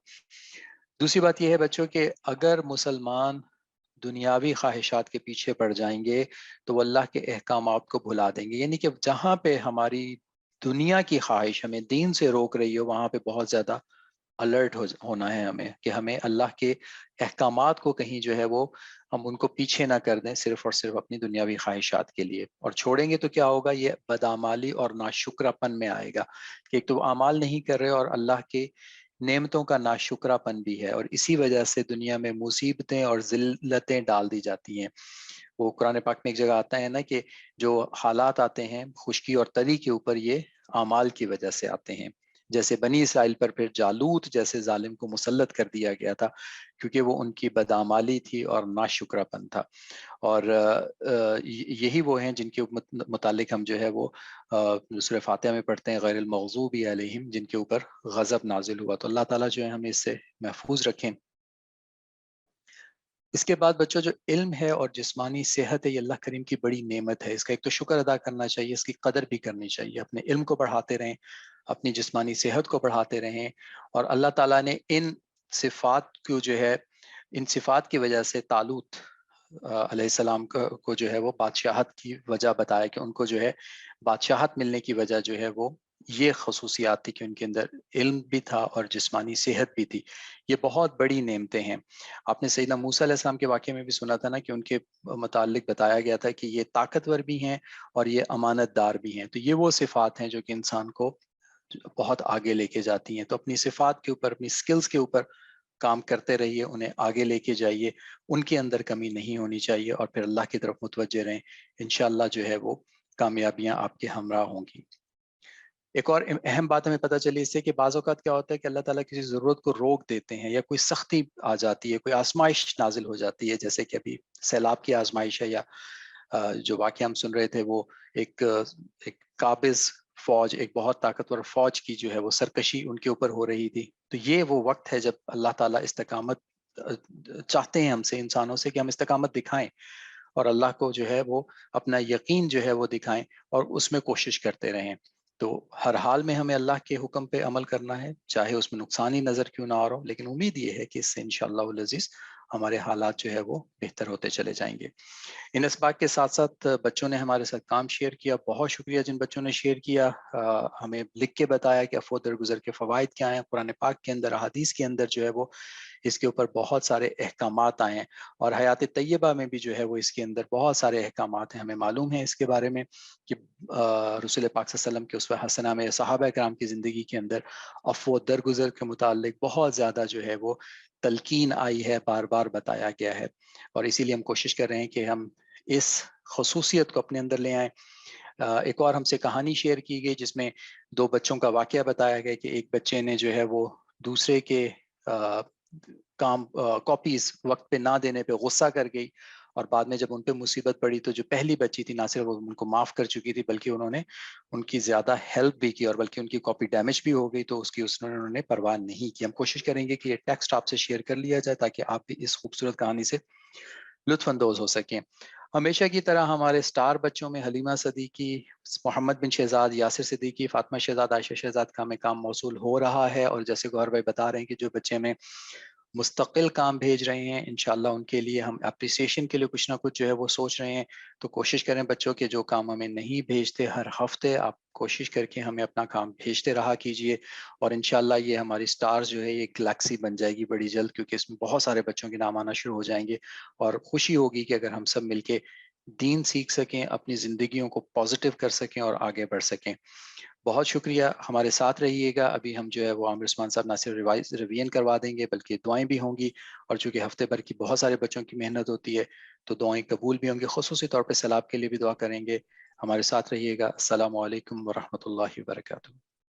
دوسری بات یہ ہے بچوں کہ اگر مسلمان دنیاوی خواہشات کے پیچھے پڑ جائیں گے تو وہ اللہ کے احکامات کو بھلا دیں گے، یعنی کہ جہاں پہ ہماری دنیا کی خواہش ہمیں دین سے روک رہی ہو وہاں پہ بہت زیادہ الرٹ ہونا ہے ہمیں، کہ ہمیں اللہ کے احکامات کو کہیں جو ہے وہ ہم ان کو پیچھے نہ کر دیں صرف اور صرف اپنی دنیاوی خواہشات کے لیے۔ اور چھوڑیں گے تو کیا ہوگا؟ یہ بدعمالی اور ناشکراپن میں آئے گا، کہ ایک تو اعمال نہیں کر رہے اور اللہ کے نعمتوں کا ناشکراپن بھی ہے، اور اسی وجہ سے دنیا میں مصیبتیں اور ذلتیں ڈال دی جاتی ہیں۔ وہ قرآن پاک میں ایک جگہ آتا ہے نا کہ جو حالات آتے ہیں خشکی اور تری کے اوپر یہ اعمال کی وجہ سے آتے ہیں، جیسے بنی اسرائیل پر پھر جالوت جیسے ظالم کو مسلط کر دیا گیا تھا، کیونکہ وہ ان کی بدعمالی تھی اور ناشکراپن تھا۔ اور یہی وہ ہیں جن کے متعلق ہم جو ہے وہ سورہ فاتحہ میں پڑھتے ہیں، غیر المغضوب علیہم، جن کے اوپر غضب نازل ہوا۔ تو اللہ تعالیٰ جو ہے ہمیں اس سے محفوظ رکھیں۔ اس کے بعد بچوں جو علم ہے اور جسمانی صحت ہے یہ اللہ کریم کی بڑی نعمت ہے، اس کا ایک تو شکر ادا کرنا چاہیے، اس کی قدر بھی کرنی چاہیے، اپنے علم کو بڑھاتے رہیں، اپنی جسمانی صحت کو بڑھاتے رہیں، اور اللہ تعالیٰ نے ان صفات کو جو ہے، ان صفات کی وجہ سے طالوت علیہ السلام کو جو ہے وہ بادشاہت کی وجہ بتایا، کہ ان کو جو ہے بادشاہت ملنے کی وجہ جو ہے وہ یہ خصوصیات تھی کہ ان کے اندر علم بھی تھا اور جسمانی صحت بھی تھی. یہ بہت بڑی نعمتیں ہیں. آپ نے سیدنا موسیٰ علیہ السلام کے واقعے میں بھی سنا تھا نا کہ ان کے متعلق بتایا گیا تھا کہ یہ طاقتور بھی ہیں اور یہ امانت دار بھی ہیں. تو یہ وہ صفات ہیں جو کہ انسان کو بہت آگے لے کے جاتی ہیں. تو اپنی صفات کے اوپر، اپنی سکلز کے اوپر کام کرتے رہیے، انہیں آگے لے کے جائیے، ان کے اندر کمی نہیں ہونی چاہیے، اور پھر اللہ کی طرف متوجہ رہیں. انشاءاللہ جو ہے وہ کامیابیاں آپ کے ہمراہ ہوں گی. ایک اور اہم بات ہمیں پتہ چلی اس سے کہ بعض اوقات کیا ہوتا ہے کہ اللہ تعالیٰ کسی ضرورت کو روک دیتے ہیں، یا کوئی سختی آ جاتی ہے، کوئی آزمائش نازل ہو جاتی ہے، جیسے کہ ابھی سیلاب کی آزمائش ہے، یا جو واقعہ ہم سن رہے تھے وہ ایک قابض فوج، ایک بہت طاقتور فوج کی جو ہے وہ سرکشی ان کے اوپر ہو رہی تھی. تو یہ وہ وقت ہے جب اللہ تعالیٰ استقامت چاہتے ہیں ہم سے، انسانوں سے، کہ ہم استقامت دکھائیں اور اللہ کو جو ہے وہ اپنا یقین جو ہے وہ دکھائیں اور اس میں کوشش کرتے رہیں. تو ہر حال میں ہمیں اللہ کے حکم پہ عمل کرنا ہے، چاہے اس میں نقصان ہی نظر کیوں نہ آ رہا ہو، لیکن امید یہ ہے کہ اس سے انشاءاللہ العزیز ہمارے حالات جو ہے وہ بہتر ہوتے چلے جائیں گے. ان اسباق کے ساتھ ساتھ بچوں نے ہمارے ساتھ کام شیئر کیا. بہت شکریہ جن بچوں نے شیئر کیا، ہمیں لکھ کے بتایا کہ افو درگزر کے فوائد کیا ہیں. قرآن پاک کے اندر، احادیث کے اندر جو ہے وہ اس کے اوپر بہت سارے احکامات آئے ہیں، اور حیات طیبہ میں بھی جو ہے وہ اس کے اندر بہت سارے احکامات ہیں. ہمیں معلوم ہے اس کے بارے میں کہ رسول پاک صلی اللہ علیہ وسلم کے اسوہ حسنہ میں صحابہ کرام کی زندگی کے اندر عفو درگزر کے متعلق بہت زیادہ جو ہے وہ تلقین آئی ہے، بار بار بتایا گیا ہے. اور اسی لیے ہم کوشش کر رہے ہیں کہ ہم اس خصوصیت کو اپنے اندر لے آئیں. ایک اور ہم سے کہانی شیئر کی گئی جس میں دو بچوں کا واقعہ بتایا گیا کہ ایک بچے نے جو ہے وہ دوسرے کے کام کاپیز وقت پہ نہ دینے پہ غصہ کر گئی، اور بعد میں جب ان پہ مصیبت پڑی تو جو پہلی بچی تھی نہ صرف وہ ان کو معاف کر چکی تھی بلکہ انہوں نے ان کی زیادہ ہیلپ بھی کی، اور بلکہ ان کی کاپی ڈیمیج بھی ہو گئی تو اس کی انہوں نے پرواہ نہیں کی. ہم کوشش کریں گے کہ یہ ٹیکسٹ آپ سے شیئر کر لیا جائے تاکہ آپ بھی اس خوبصورت کہانی سے لطف اندوز ہو سکیں. ہمیشہ کی طرح ہمارے سٹار بچوں میں حلیمہ صدیقی، محمد بن شہزاد، یاسر صدیقی، فاطمہ شہزاد، عائشہ شہزاد کا ہمیں کام موصول ہو رہا ہے. اور جیسے گوہر بھائی بتا رہے ہیں کہ جو بچے میں مستقل کام بھیج رہے ہیں انشاءاللہ ان کے لیے ہم اپریسیشن کے لیے کچھ نہ کچھ جو ہے وہ سوچ رہے ہیں. تو کوشش کریں بچوں کے جو کام ہمیں نہیں بھیجتے ہر ہفتے آپ کوشش کر کے ہمیں اپنا کام بھیجتے رہا کیجئے. اور انشاءاللہ یہ ہماری سٹارز جو ہے یہ گلیکسی بن جائے گی بڑی جلد، کیونکہ اس میں بہت سارے بچوں کے نام آنا شروع ہو جائیں گے. اور خوشی ہوگی کہ اگر ہم سب مل کے دین سیکھ سکیں، اپنی زندگیوں کو پازیٹیو کر سکیں اور آگے بڑھ سکیں. بہت شکریہ، ہمارے ساتھ رہیے گا. ابھی ہم جو ہے وہ عامر عثمان صاحب نہ صرف ریویژن کروا دیں گے بلکہ دعائیں بھی ہوں گی. اور چونکہ ہفتے بھر کی بہت سارے بچوں کی محنت ہوتی ہے تو دعائیں قبول بھی ہوں گی. خصوصی طور پہ سیلاب کے لیے بھی دعا کریں گے. ہمارے ساتھ رہیے گا. السلام علیکم ورحمۃ اللہ وبرکاتہ.